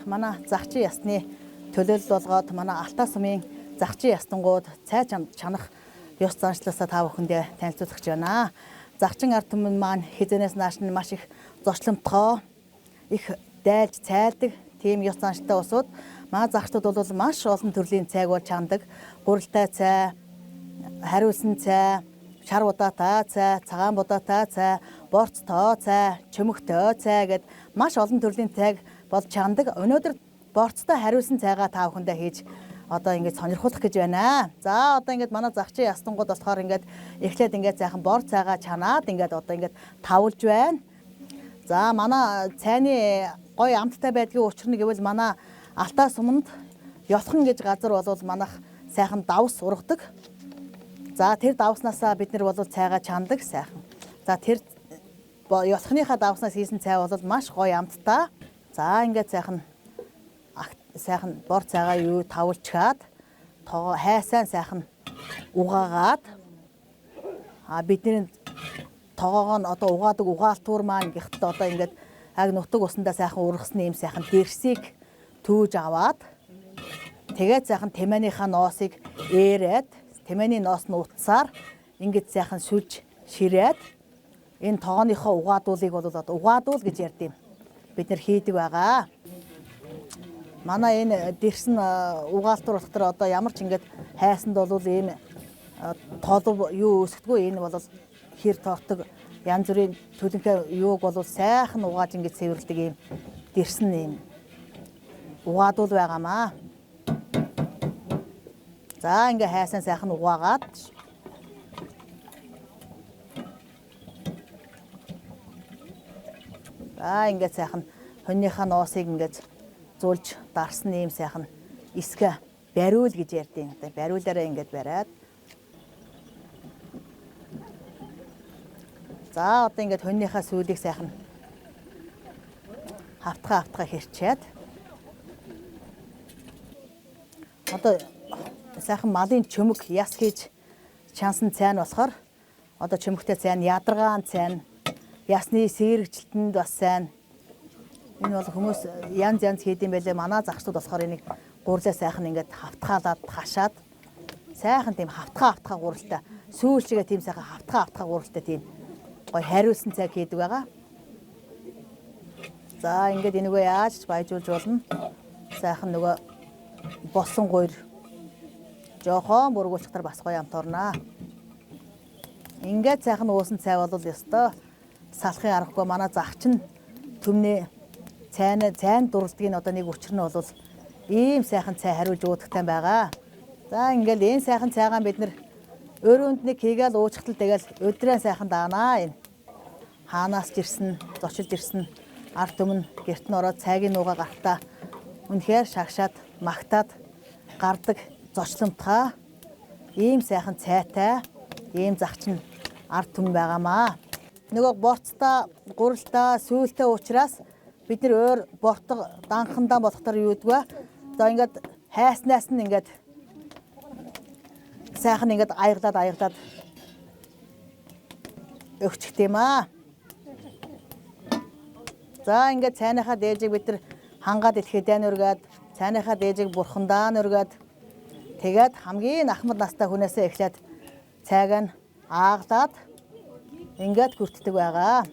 манай загчин ясны төлөөлөл болгоод манай Алтай сумын загчин ястангууд цай чанах ёс заншлаасаа та бүхэндээ танилцуулах гэж байна. Загчин ард түмэн маань хизэнээс нааш нь маш их зочломтгоо их дайлж цайлдаг тийм ёс заншилтай усуд манай загчдууд бол маш олон төрлийн цайг бол чандаг. Гурилтай цай, хариулсан цай, шар удаатай цай, цагаан будаатай цай, борцтой цай, чөмөгтэй цай гэд маш олон төрлийн цайг бол чандаг. Өнөөдөр борцтой хариулсан цайгаа та бүхэндээ хийж одоо ингэж сонирхуулах гэж байна. За одоо ингэж манай загчин ястангууд болохоор ингэж эхлээд ингэж сайхан бор цайгаа чанаад ингэж одоо ингэж тавлж байна. За манай цайны гоё амттай байдгийн учир нь гэвэл манай Алтай суманд Ёлхон гэж газар бол манайх сайхан давс ургадаг. За тэр давснасаа бид нар бол цайгаа чандаг сайхан. За тэр Ёлхоныхаа давснаас хийсэн цай бол маш гоё амттай. За ингэж сайхан бор цайгаа юу тавлчаад тоо хайсaan сайхан угаагаад бидний тоогоо нь одоо угаадаг угаалтуур маань гихт одоо ингээд аг нутаг усандаа сайхан ургасны юм сайхан дэрсийг түүж аваад тэгээд сайхан тэмээнийхаа ноосыг ээрээд тэмээний ноос нь утсаар ингээд сайхан сүлж ширээд энэ тоогооныхоо угаадуулыг бол одоо угаадуул гэж ярьд юм. Бид нэр хийдэг байгаа. Манай энэ дэрсэн угаалтуур болохоор одоо ямар ч ингээд хайсанд бол ийм толов юу өсгдгөө энэ бол хэр тоортог янз бүрийн төлөнхөө юуг бол сайхан угааж ингэж цэвэрлдэг ийм дэрсэн ийм угаадуул байгаамаа. За ингээ хайсан сайхан угаагаад за ингээ сайхан хоньныхаа ноосыг ингээд зулж дарсан ийм сайхан эсгэ бариул гэж ярьдیں۔ Одоо бариулаараа ингээд бариад за одоо ингээд хоньныхаа сүүлийг сайхан хавтгаа хэрчээд одоо сайхан малын чөмөг яс хийж чансан цай нь болохоор одоо чөмөгтэй цай нь ядаргаан цай нь ясны сэрэгжилтэнд бас сайн. Энэ бол хүмүүс янз хийд юм байлээ. Манай загчдууд болохоор энийг гурлаа сайхан ингээд хавтгаалаад хашаад сайхан тийм хавтгаа гуралтай сүүлчгээ тийм сайхан хавтгаа гуралтай тийм гой хариулсан цайг хийдэг байгаа. За ингээд энэгээ яаж баяжуулж болно? Сайхан нөгөө босон гойр жоохон бүргүүлчихээр бас гоё амт орноо. Ингээд сайхан уусан цай бол ёстой салахын аргагүй манай загчин төмний цайн дурлдгийг одоо нэг учир нь бол ийм сайхан цай хариулж уудахтай байгаа. За ингээд энэ сайхан цайгаа бид нэр өрөөнд нэг хийгээл уучхтал тэгэл өдрөө сайхан даанаа энэ. Хаанаас ирсэн, зочилж ирсэн ард түмэн гэрт нь ороод цайгийн нуугаа гарахтаа үнэхээр шагшаад магтаад гардаг зочломтгоо ийм сайхан цайтай ийм загчин ард түмэн байгаамаа. Нөгөө борцтой, гуралтай, сүүлтэй уучраас бид нэр өөр бортог данхандаа болохоор юу гэдгвэ? За ингээд хайснаас нь ингээд сайхан ингээд аяглаад өгчих тийм аа. За ингээд цайныхаа дээжийг бид нар хангаад идэхэд өргөөд цайныхаа дээжийг бурхандаа өргөөд тэгээд хамгийн ахмад настай хүнээсээ эхлээд цайг нь ааглаад ингээд хүртдэг байгаа.